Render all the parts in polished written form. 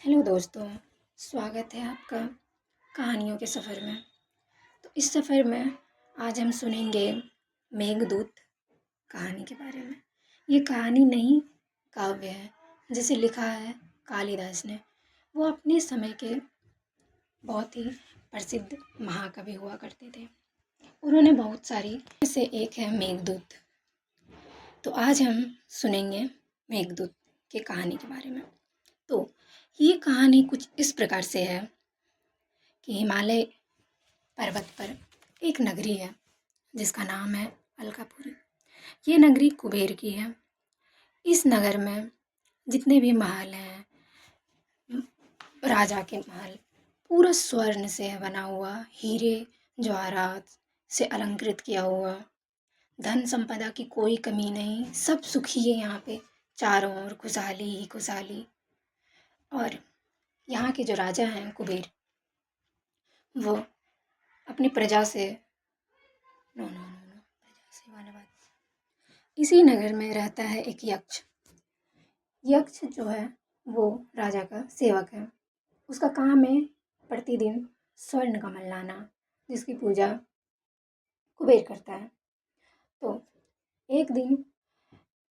Hello दोस्तों, स्वागत है आपका कहानियों के सफ़र में। तो इस सफ़र में आज हम सुनेंगे मेघदूत कहानी के बारे में। ये कहानी नहीं काव्य है, जिसे लिखा है कालिदास ने। वो अपने समय के बहुत ही प्रसिद्ध महाकवि हुआ करते थे। उन्होंने बहुत सारी से एक है मेघदूत। तो आज हम सुनेंगे मेघदूत की कहानी के बारे में। तो ये कहानी कुछ इस प्रकार से है कि हिमालय पर्वत पर एक नगरी है जिसका नाम है अलकापुरी। ये नगरी कुबेर की है। इस नगर में जितने भी महल हैं, राजा के महल, पूरा स्वर्ण से बना हुआ, हीरे जवाहरात से अलंकृत किया हुआ, धन संपदा की कोई कमी नहीं, सब सुखी है यहाँ पे, चारों ओर खुशहाली ही खुशहाली। और यहाँ के जो राजा हैं कुबेर, वो अपनी प्रजा से नो नो नो नो प्रजा से वाला बात। इसी नगर में रहता है एक यक्ष। यक्ष जो है वो राजा का सेवक है। उसका काम है प्रतिदिन स्वर्ण कमल लाना, जिसकी पूजा कुबेर करता है। तो एक दिन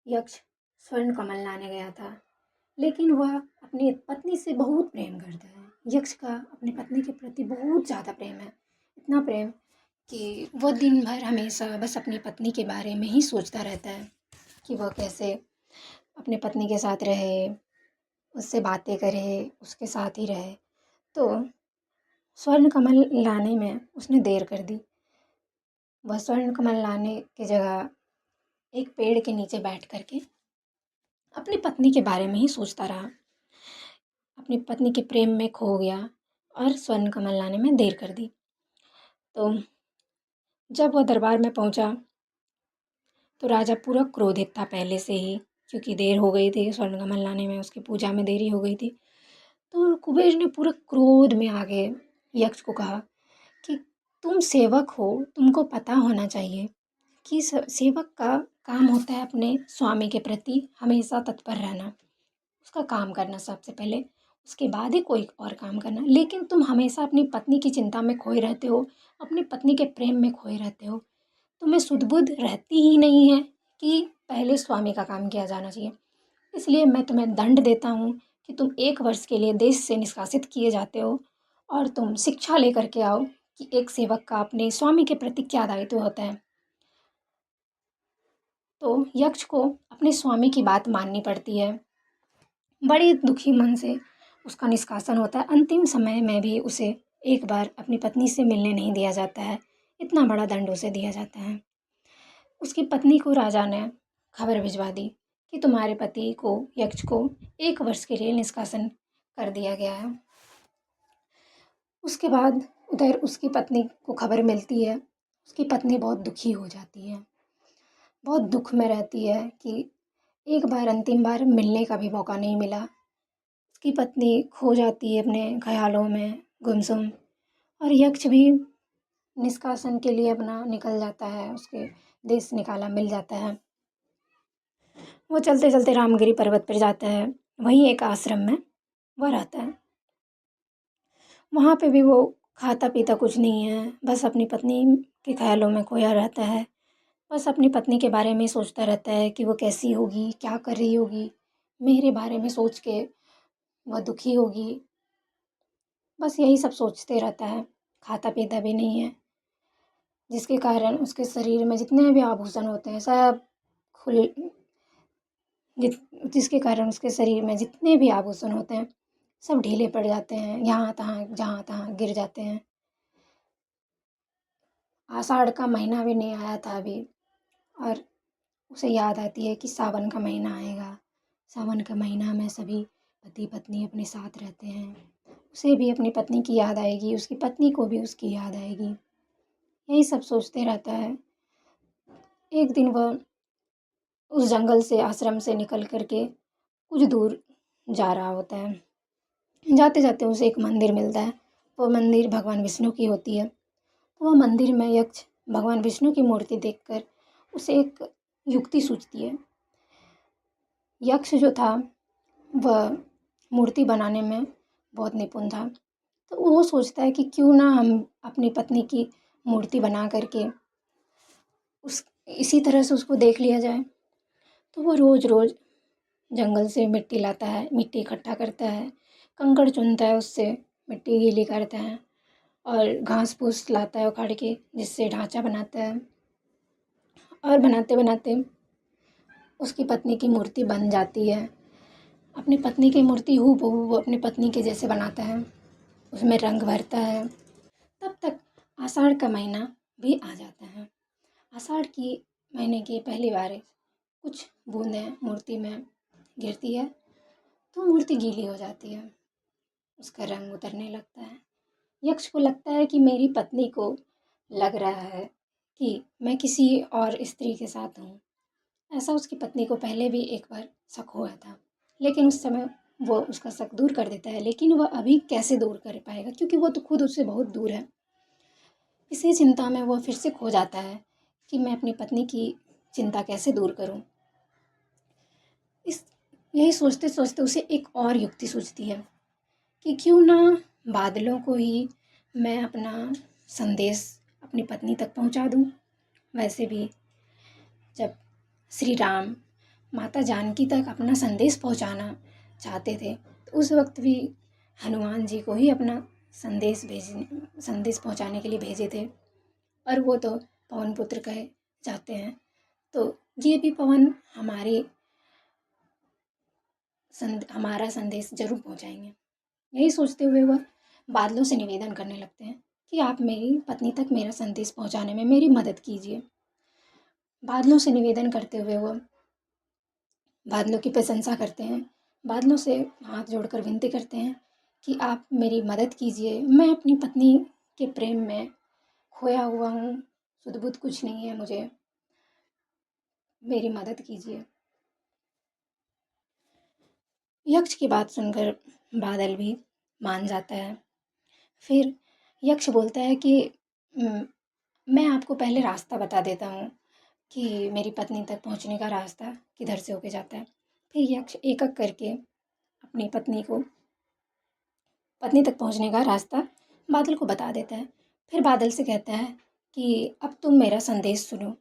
यक्ष स्वर्ण कमल लाने गया था, लेकिन वह अपनी पत्नी से बहुत प्रेम करता है। यक्ष का अपनी पत्नी के प्रति बहुत ज़्यादा प्रेम है, इतना प्रेम कि वह दिन भर हमेशा बस अपनी पत्नी के बारे में ही सोचता रहता है कि वह कैसे अपनी पत्नी के साथ रहे, उससे बातें करे, उसके साथ ही रहे। तो स्वर्ण कमल लाने में उसने देर कर दी। वह स्वर्ण कमल लाने की जगह एक पेड़ के नीचे बैठ कर के अपनी पत्नी के बारे में ही सोचता रहा। अपनी पत्नी के प्रेम में खो गया और स्वर्ण कमल लाने में देर कर दी। तो जब वह दरबार में पहुंचा तो राजा पूरा क्रोधित था पहले से ही, क्योंकि देर हो गई थी स्वर्ण कमल लाने में, उसकी पूजा में देरी हो गई थी। तो कुबेर ने पूरा क्रोध में आके यक्ष को कहा कि तुम सेवक हो, तुमको पता होना चाहिए कि सेवक का काम होता है अपने स्वामी के प्रति हमेशा तत्पर रहना, उसका काम करना सबसे पहले, उसके बाद ही कोई और काम करना। लेकिन तुम हमेशा अपनी पत्नी की चिंता में खोए रहते हो, अपनी पत्नी के प्रेम में खोए रहते हो। तुम्हें सुध-बुध रहती ही नहीं है कि पहले स्वामी का काम किया जाना चाहिए। इसलिए मैं तुम्हें दंड देता हूँ कि तुम 1 वर्ष के लिए देश से निष्कासित किए जाते हो और तुम शिक्षा लेकर के आओ कि एक सेवक का अपने स्वामी के प्रति क्या दायित्व होता है। तो यक्ष को अपने स्वामी की बात माननी पड़ती है। बड़े दुखी मन से उसका निष्कासन होता है। अंतिम समय में भी उसे एक बार अपनी पत्नी से मिलने नहीं दिया जाता है। इतना बड़ा दंड उसे दिया जाता है। उसकी पत्नी को राजा ने खबर भिजवा दी कि तुम्हारे पति को, यक्ष को, 1 वर्ष के लिए निष्कासन कर दिया गया है। उसके बाद उधर उसकी पत्नी को खबर मिलती है। उसकी पत्नी बहुत दुखी हो जाती है, बहुत दुख में रहती है कि एक बार, अंतिम बार मिलने का भी मौका नहीं मिला। उसकी पत्नी खो जाती है अपने ख्यालों में गुमसुम, और यक्ष भी निष्कासन के लिए अपना निकल जाता है, उसके देश निकाला मिल जाता है। वो चलते चलते रामगिरी पर्वत पर जाता है। वहीं एक आश्रम में वह रहता है। वहाँ पे भी वो खाता पीता कुछ नहीं है, बस अपनी पत्नी के ख्यालों में खोया रहता है। बस अपनी पत्नी के बारे में ही सोचता रहता है कि वो कैसी होगी, क्या कर रही होगी, मेरे बारे में सोच के वह दुखी होगी। बस यही सब सोचते रहता है, खाता पीता भी नहीं है, जिसके कारण उसके शरीर में जितने भी आभूषण होते हैं सब खुल जिसके कारण उसके शरीर में जितने भी आभूषण होते हैं सब ढीले पड़ जाते हैं, यहाँ तहाँ जहाँ तहाँ गिर जाते हैं। आषाढ़ का महीना भी नहीं आया था अभी, और उसे याद आती है कि सावन का महीना आएगा। सावन का महीना में सभी पति पत्नी अपने साथ रहते हैं। उसे भी अपनी पत्नी की याद आएगी, उसकी पत्नी को भी उसकी याद आएगी। यही सब सोचते रहता है। एक दिन वह उस जंगल से, आश्रम से निकल कर के कुछ दूर जा रहा होता है। जाते जाते उसे एक मंदिर मिलता है। वो मंदिर भगवान विष्णु की होती है। तो वह मंदिर में यक्ष भगवान विष्णु की मूर्ति देखकर उसे एक युक्ति सूझती है। यक्ष जो था वह मूर्ति बनाने में बहुत निपुण था। तो वो सोचता है कि क्यों ना हम अपनी पत्नी की मूर्ति बना कर के उस इसी तरह से उसको देख लिया जाए। तो वो रोज़-रोज़ जंगल से मिट्टी लाता है, मिट्टी इकट्ठा करता है, कंकड़ चुनता है उससे, मिट्टी गीली करता है और घास-फूस लाता है उखाड़ के, जिससे ढाँचा बनाता है और बनाते-बनाते उसकी पत्नी की मूर्ति बन जाती है। अपनी पत्नी की मूर्ति हूबहू वो अपनी पत्नी के जैसे बनाता है, उसमें रंग भरता है। तब तक आषाढ़ का महीना भी आ जाता है। आषाढ़ की महीने की पहली बारिश कुछ बूंदें मूर्ति में गिरती है, तो मूर्ति गीली हो जाती है, उसका रंग उतरने लगता है। यक्ष को लगता है कि मेरी पत्नी को लग रहा है कि मैं किसी और स्त्री के साथ हूँ। ऐसा उसकी पत्नी को पहले भी एक बार शक हुआ था, लेकिन उस समय वो उसका शक दूर कर देता है, लेकिन वह अभी कैसे दूर कर पाएगा क्योंकि वो तो खुद उससे बहुत दूर है। इसी चिंता में वो फिर से खो जाता है कि मैं अपनी पत्नी की चिंता कैसे दूर करूँ। इस यही सोचते-सोचते उसे एक और युक्ति सूझती है कि क्यों ना बादलों को ही मैं अपना संदेश अपनी पत्नी तक पहुँचा दूँ। वैसे भी जब श्री राम माता जानकी तक अपना संदेश पहुँचाना चाहते थे, तो उस वक़्त भी हनुमान जी को ही अपना संदेश पहुँचाने के लिए भेजे थे और वो तो पवन पुत्र कहे जाते हैं। तो ये भी पवन हमारा संदेश ज़रूर पहुँचाएँगे। यही सोचते हुए वह बादलों से निवेदन करने लगते हैं कि आप मेरी पत्नी तक मेरा संदेश पहुँचाने में मेरी मदद कीजिए। बादलों से निवेदन करते हुए वो बादलों की प्रशंसा करते हैं, बादलों से हाथ जोड़कर विनती करते हैं कि आप मेरी मदद कीजिए, मैं अपनी पत्नी के प्रेम में खोया हुआ हूँ, सुध-बुध कुछ नहीं है मुझे, मेरी मदद कीजिए। यक्ष की बात सुनकर बादल भी मान जाता है। फिर यक्ष बोलता है कि उम, मैं आपको पहले रास्ता बता देता हूँ कि मेरी पत्नी तक पहुँचने का रास्ता किधर से होके जाता है। फिर यक्ष एक-एक करके अपनी पत्नी तक पहुँचने का रास्ता बादल को बता देता है। फिर बादल से कहता है कि अब तुम मेरा संदेश सुनो।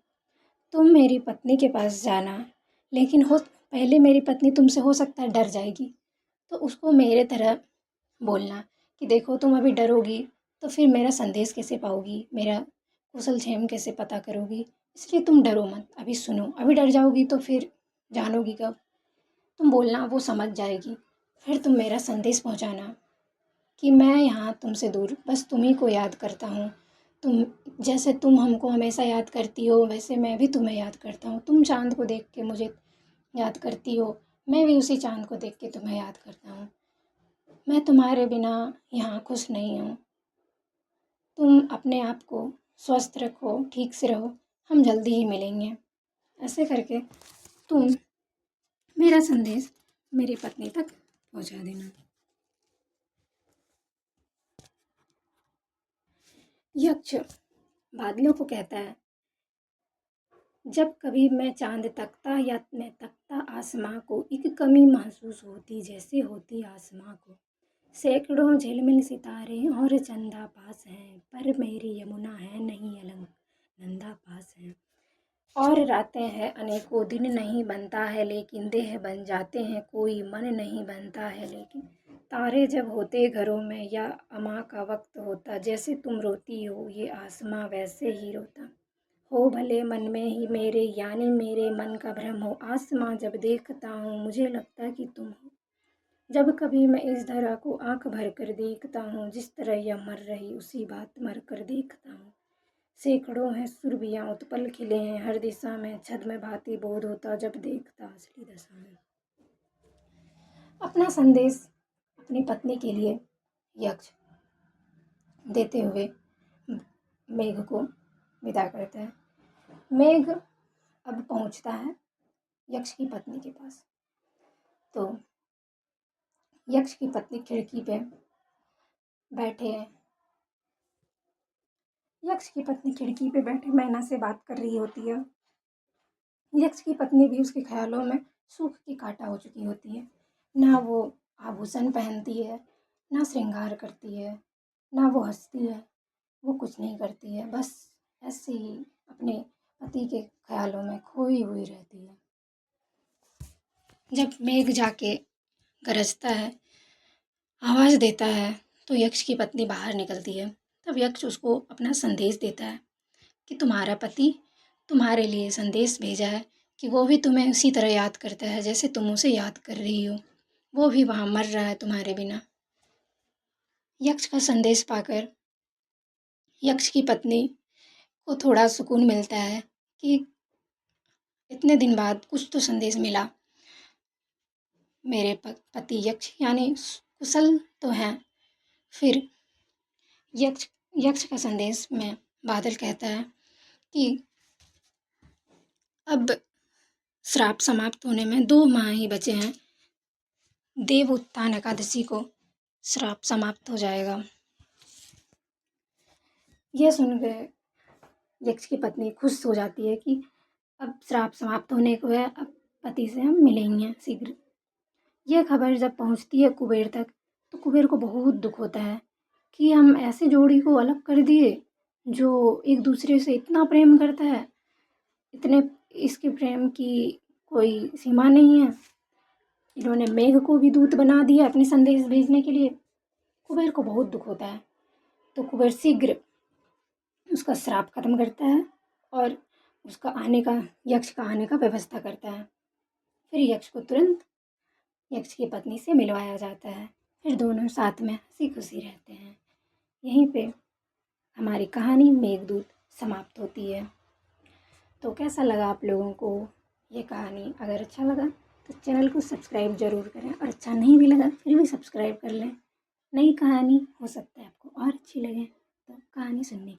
तुम मेरी पत्नी के पास जाना, लेकिन हो पहले मेरी पत्नी तुमसे हो सकता है डर जाएगी। तो उसको मेरे तरह बोलना कि देखो तुम अभी डरोगी तो फिर मेरा संदेश कैसे पाओगी, मेरा कुशल-क्षेम कैसे पता करोगी? इसलिए तुम डरो मत, अभी सुनो। अभी डर जाओगी तो फिर जानोगी कब? तुम बोलना वो समझ जाएगी। फिर तुम मेरा संदेश पहुँचाना कि मैं यहाँ तुमसे दूर बस तुम्हीं को याद करता हूँ। तुम हमको हमेशा याद करती हो, वैसे मैं भी तुम्हें याद करता हूँ। तुम चाँद को देख के मुझे याद करती हो, मैं भी उसी चाँद को देख के तुम्हें याद करता हूँ। मैं तुम्हारे बिना यहाँ खुश नहीं हूँ। तुम अपने आप को स्वस्थ रखो, ठीक से रहो, हम जल्दी ही मिलेंगे। ऐसे करके तुम मेरा संदेश मेरी पत्नी तक पहुँचा देना। यक्ष बादलों को कहता है, जब कभी मैं चाँद तकता या मैं तकता आसमां को, एक कमी महसूस होती जैसे होती आसमां को। सैकड़ों झिलमिल सितारे और चंदा पास हैं, पर मेरी यमुना है नहीं अलंग नंदा पास है। और रातें हैं अनेकों, दिन नहीं बनता है लेकिन देह बन जाते हैं, कोई मन नहीं बनता है लेकिन तारे जब होते घरों में या अमा का वक्त होता, जैसे तुम रोती हो ये आसमां वैसे ही रोता। हो भले मन में ही मेरे यानी मेरे मन का भ्रम हो, आसमां जब देखता हूँ मुझे लगता कि तुम हो। जब कभी मैं इस धरा को आंख भर कर देखता हूँ, जिस तरह यह मर रही उसी बात मर कर देखता हूँ। सैकड़ों हैं सुरभियाँ उत्पल खिले हैं हर दिशा में, छद्म भांति बोध होता जब देखता असली दशा में। अपना संदेश अपनी पत्नी के लिए यक्ष देते हुए मेघ को विदा करता है। मेघ अब पहुंचता है यक्ष की पत्नी के पास। तो यक्ष की पत्नी खिड़की पे बैठे यक्ष की पत्नी खिड़की पे बैठे मैना से बात कर रही होती है। यक्ष की पत्नी भी उसके ख्यालों में सूख की कांटा हो चुकी होती है। ना वो आभूषण पहनती है, ना श्रृंगार करती है, ना वो हँसती है, वो कुछ नहीं करती है, बस ऐसे ही अपने पति के ख़्यालों में खोई हुई रहती है। जब मेघ जाके गरजता है, आवाज़ देता है, तो यक्ष की पत्नी बाहर निकलती है। तब यक्ष उसको अपना संदेश देता है कि तुम्हारा पति तुम्हारे लिए संदेश भेजा है कि वो भी तुम्हें उसी तरह याद करता है जैसे तुम उसे याद कर रही हो। वो भी वहाँ मर रहा है तुम्हारे बिना। यक्ष का संदेश पाकर यक्ष की पत्नी को थोड़ा सुकून मिलता है कि इतने दिन बाद कुछ तो संदेश मिला। मेरे पति यक्ष यानी कुशल तो हैं। फिर यक्ष यक्ष का संदेश में बादल कहता है कि अब श्राप समाप्त होने में 2 माह ही बचे हैं। देव उत्थान एकादशी को श्राप समाप्त हो जाएगा। यह सुनकर यक्ष की पत्नी खुश हो जाती है कि अब श्राप समाप्त होने को है, अब पति से हम मिलेंगे शीघ्र। यह खबर जब पहुंचती है कुबेर तक, तो कुबेर को बहुत दुख होता है कि हम ऐसे जोड़ी को अलग कर दिए जो एक दूसरे से इतना प्रेम करता है, इतने इसके प्रेम की कोई सीमा नहीं है। इन्होंने मेघ को भी दूत बना दिया अपने संदेश भेजने के लिए। कुबेर को बहुत दुख होता है, तो कुबेर शीघ्र उसका श्राप खत्म करता है और उसका आने का यक्ष का आने का व्यवस्था करता है। फिर यक्ष को तुरंत यक्ष की पत्नी से मिलवाया जाता है। फिर दोनों साथ में हंसी खुशी रहते हैं। यहीं पे हमारी कहानी मेघदूत समाप्त होती है। तो कैसा लगा आप लोगों को ये कहानी? अगर अच्छा लगा तो चैनल को सब्सक्राइब ज़रूर करें, और अच्छा नहीं भी लगा फिर भी सब्सक्राइब कर लें। नई कहानी हो सकता है आपको और अच्छी लगे, तो कहानी सुनने